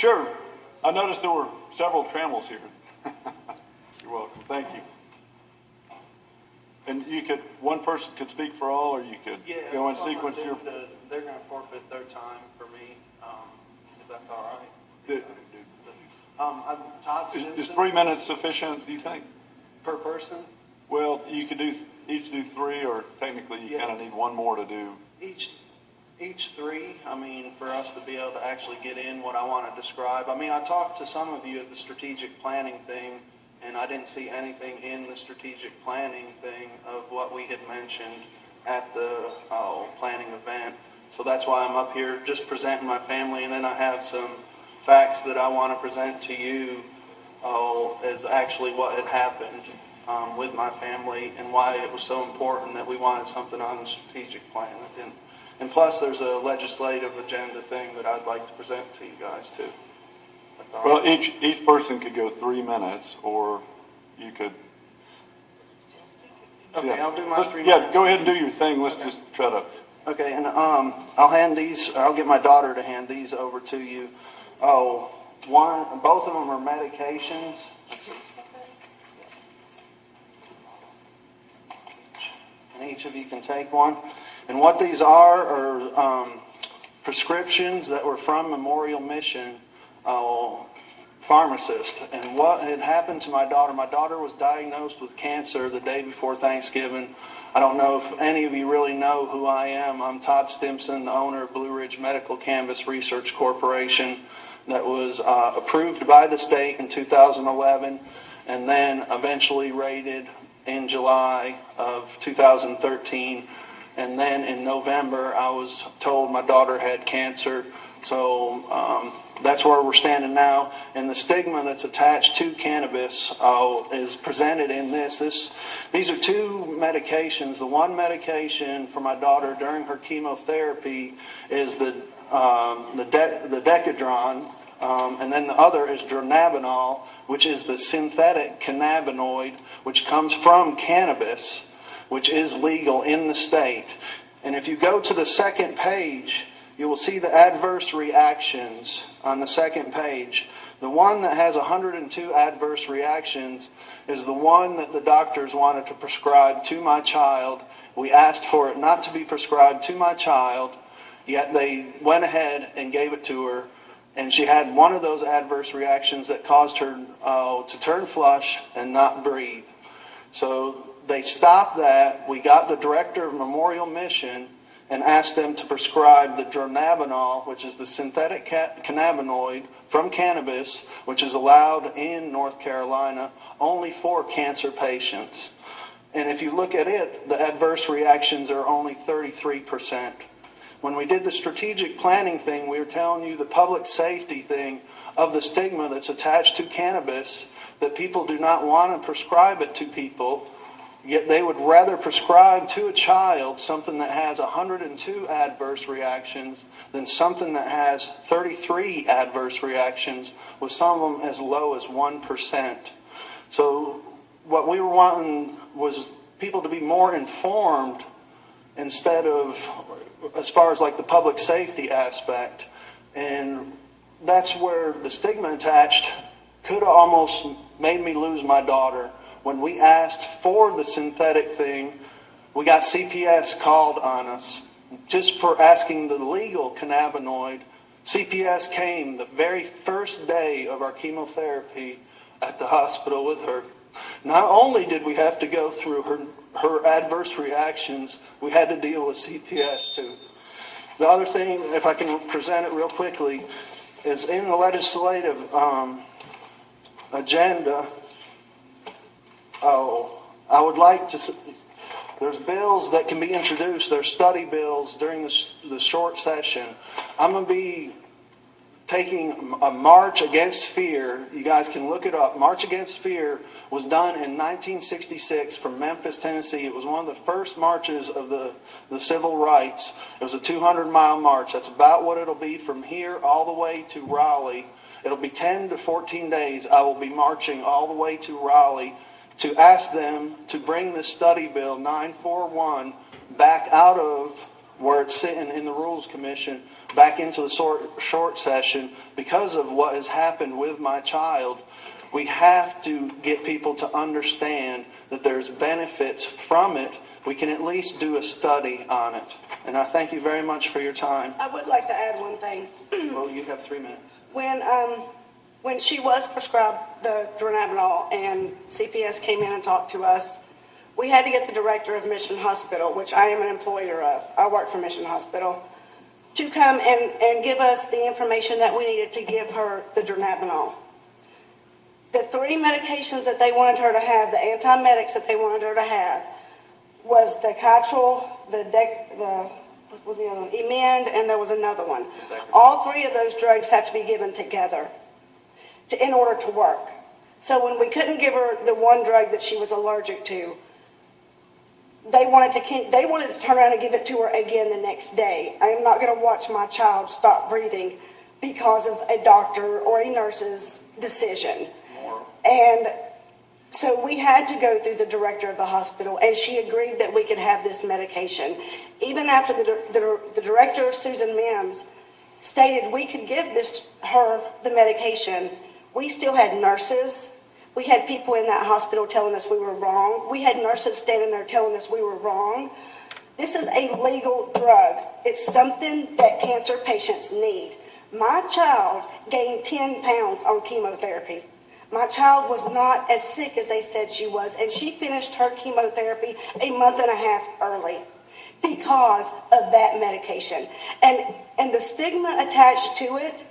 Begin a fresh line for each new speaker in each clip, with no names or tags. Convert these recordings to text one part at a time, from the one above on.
Sure. I noticed there were several trammels here. You're welcome. Thank you. And one person could speak for all, or you could go in sequence.
They're going to forfeit their time for me, if that's all right. I'm Todd Stimson.
Is 3 minutes sufficient, do you think?
Per person?
Well, you could each do 3, or technically you kind of need one more to do.
Each 3, I mean, for us to be able to actually get in what I want to describe. I mean, I talked to some of you at the strategic planning thing, and I didn't see anything in the strategic planning thing of what we had mentioned at the planning event. So that's why I'm up here just presenting my family, and then I have some facts that I want to present to you as actually what had happened with my family and why it was so important that we wanted something on the strategic plan. And plus there's a legislative agenda thing that I'd like to present to you guys too.
Well, each person could go 3 minutes, or you could.
Okay, I'll do my 3 minutes.
Yeah, go ahead and do your thing. Let's just try to.
Okay, and I'll get my daughter to hand these over to you. Both of them are medications. And each of you can take one. And what these are prescriptions that were from Memorial Mission pharmacist. And what had happened to my daughter was diagnosed with cancer the day before Thanksgiving. I don't know if any of you really know who I am. I'm Todd Stimson, the owner of Blue Ridge Medical Cannabis Research Corporation, that was approved by the state in 2011 and then eventually rated in July of 2013. And then in November, I was told my daughter had cancer. So that's where we're standing now. And the stigma that's attached to cannabis is presented in this. These are 2 medications. The one medication for my daughter during her chemotherapy is the Decadron, and then the other is dronabinol, which is the synthetic cannabinoid, which comes from cannabis, which is legal in the state. And if you go to the second page, you will see the adverse reactions on the second page. The one that has 102 adverse reactions is the one that the doctors wanted to prescribe to my child. We asked for it not to be prescribed to my child, yet they went ahead and gave it to her. And she had one of those adverse reactions that caused her to turn flush and not breathe. So they stopped that. We got the director of Memorial Mission and asked them to prescribe the dronabinol, which is the synthetic cannabinoid from cannabis, which is allowed in North Carolina only for cancer patients. And if you look at it, the adverse reactions are only 33%. When we did the strategic planning thing, we were telling you the public safety thing of the stigma that's attached to cannabis, that people do not want to prescribe it to people, yet they would rather prescribe to a child something that has 102 adverse reactions than something that has 33 adverse reactions, with some of them as low as 1%. So what we were wanting was people to be more informed instead of, as far as like the public safety aspect. And that's where the stigma attached could have almost made me lose my daughter. When we asked for the synthetic thing, we got CPS called on us just for asking the legal cannabinoid. CPS came the very first day of our chemotherapy at the hospital with her. Not only did we have to go through her adverse reactions, we had to deal with CPS too. The other thing, if I can present it real quickly, is in the legislative agenda. I would like to. There's bills that can be introduced. There's study bills during the short session. I'm going to be taking a March Against Fear. You guys can look it up. March Against Fear was done in 1966 from Memphis, Tennessee. It was one of the first marches of the civil rights. It was a 200-mile march. That's about what it'll be from here all the way to Raleigh. It'll be 10 to 14 days. I will be marching all the way to Raleigh to ask them to bring this study bill 941 back out of where it's sitting in the Rules Commission back into the short session because of what has happened with my child. We have to get people to understand that there's benefits from it. We can at least do a study on it. And I thank you very much for your time.
I would like to add one thing.
Well, you have 3 minutes.
When she was prescribed the dronabinol and CPS came in and talked to us, we had to get the director of Mission Hospital, which I am an employer of, I work for Mission Hospital, to come and give us the information that we needed to give her the dronabinol. The 3 medications that they wanted her to have, the antiemetics that they wanted her to have, was the Catrol, the Emend, and there was another one. All 3 of those drugs have to be given together in order to work. So when we couldn't give her the one drug that she was allergic to, they wanted to turn around and give it to her again the next day. I am not going to watch my child stop breathing because of a doctor or a nurse's decision. And so we had to go through the director of the hospital, and she agreed that we could have this medication. Even after the director, Susan Mims, stated we could give her the medication, we still had nurses. We had people in that hospital telling us we were wrong. We had nurses standing there telling us we were wrong. This is a legal drug. It's something that cancer patients need. My child gained 10 pounds on chemotherapy. My child was not as sick as they said she was, and she finished her chemotherapy a month and a half early because of that medication. And the stigma attached to it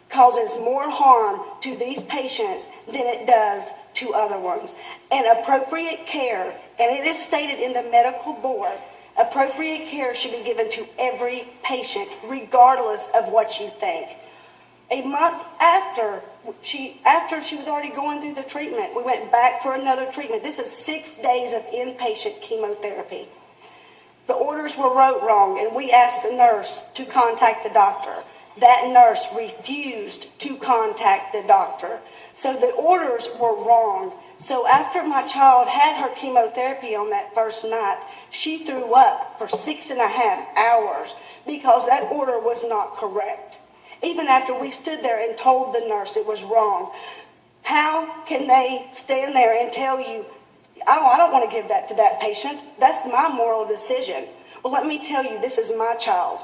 causes more harm to these patients than it does to other ones. And appropriate care, and it is stated in the medical board, appropriate care should be given to every patient, regardless of what you think. A month after she was already going through the treatment, we went back for another treatment. This is 6 days of inpatient chemotherapy. The orders were wrote wrong, and we asked the nurse to contact the doctor. That nurse refused to contact the doctor. So the orders were wrong. So after my child had her chemotherapy on that first night, she threw up for 6.5 hours because that order was not correct. Even after we stood there and told the nurse it was wrong. How can they stand there and tell you, oh, I don't want to give that to that patient. That's my moral decision. Well, let me tell you, this is my child.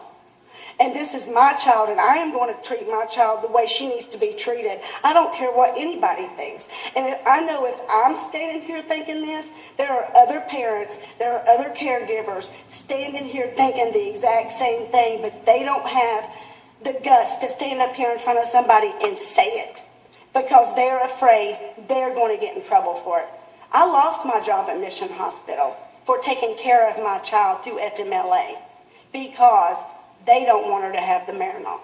And this is my child, and I am going to treat my child the way she needs to be treated. I don't care what anybody thinks. And I know if I'm standing here thinking this, there are other parents, there are other caregivers standing here thinking the exact same thing, but they don't have the guts to stand up here in front of somebody and say it because they're afraid they're going to get in trouble for it. I lost my job at Mission Hospital for taking care of my child through FMLA because they don't want her to have the Marinol.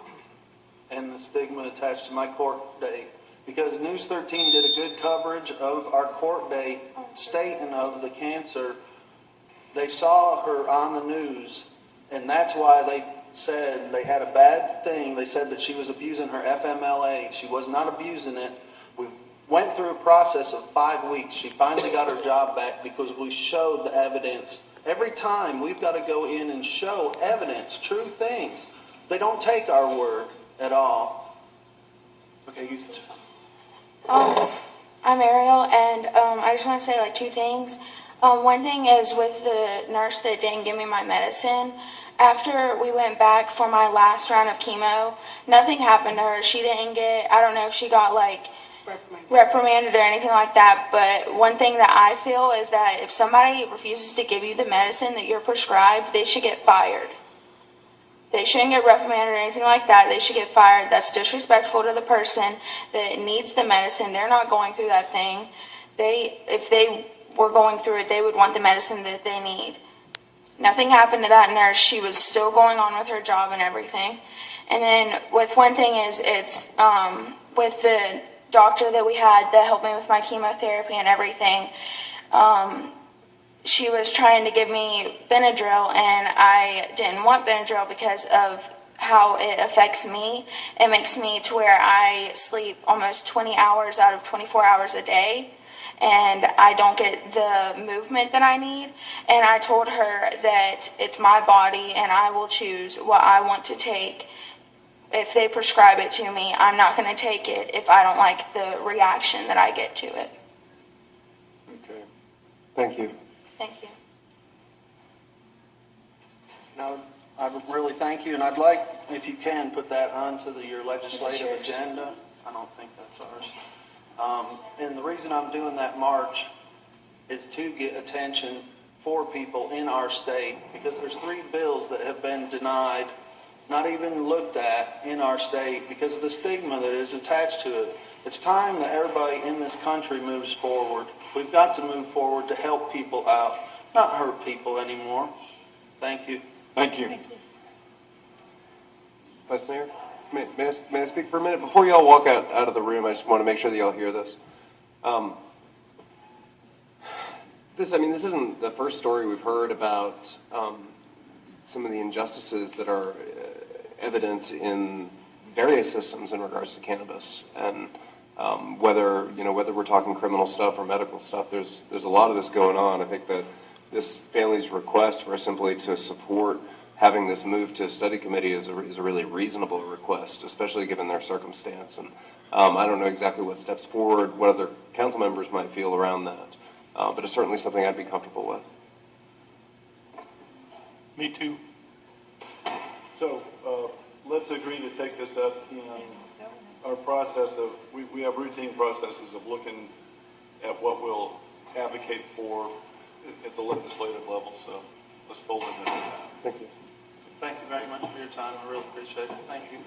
And the stigma attached to my court date. Because News 13 did a good coverage of our court date stating of the cancer. They saw her on the news, and that's why they said they had a bad thing. They said that she was abusing her FMLA. She was not abusing it. We went through a process of 5 weeks. She finally got her job back because we showed the evidence. Every time we've got to go in and show evidence, true things. They don't take our word at all. Okay, you can.
I'm Ariel, and I just want to say like 2 things. One thing is with the nurse that didn't give me my medicine. After we went back for my last round of chemo, nothing happened to her. She didn't get, I don't know if she got like reprimanded or anything like that, but one thing that I feel is that if somebody refuses to give you the medicine that you're prescribed, they should get fired. They shouldn't get reprimanded or anything like that. They should get fired. That's disrespectful to the person that needs the medicine. They're not going through that thing. If they were going through it, they would want the medicine that they need. Nothing happened to that nurse. She was still going on with her job and everything. And then with one thing is it's with the doctor that we had that helped me with my chemotherapy and everything. She was trying to give me Benadryl, and I didn't want Benadryl because of how it affects me. It makes me to where I sleep almost 20 hours out of 24 hours a day. and I don't get the movement that I need. And I told her that it's my body and I will choose what I want to take. If they prescribe it to me, I'm not going to take it if I don't like the reaction that I get to it.
Okay.
Thank you.
Thank you.
Now, I would really thank you, and I'd like, if you can, put that onto your legislative
yours?
agenda. I don't think that's ours. And the reason I'm doing that march is to get attention for people in our state, because there's 3 bills that have been denied, not even looked at in our state because of the stigma that is attached to it. It's time that everybody in this country moves forward. We've got to move forward to help people out, not hurt people anymore. Thank you.
Thank you.
Vice Mayor, may I speak for a minute? Before y'all walk out of the room, I just want to make sure that y'all hear this. This isn't the first story we've heard about some of the injustices that are evident in various systems in regards to cannabis, and whether we're talking criminal stuff or medical stuff, there's a lot of this going on. I think that this family's request for simply to support having this move to a study committee is a really reasonable request, especially given their circumstance. And I don't know exactly what steps forward, what other council members might feel around that, but it's certainly something I'd be comfortable with.
Me too. So let's agree to take this up in our process of, we have routine processes of looking at what we'll advocate for at the legislative level. So let's fold it into that.
Thank you.
Thank you very much for your time. I really appreciate it. Thank you.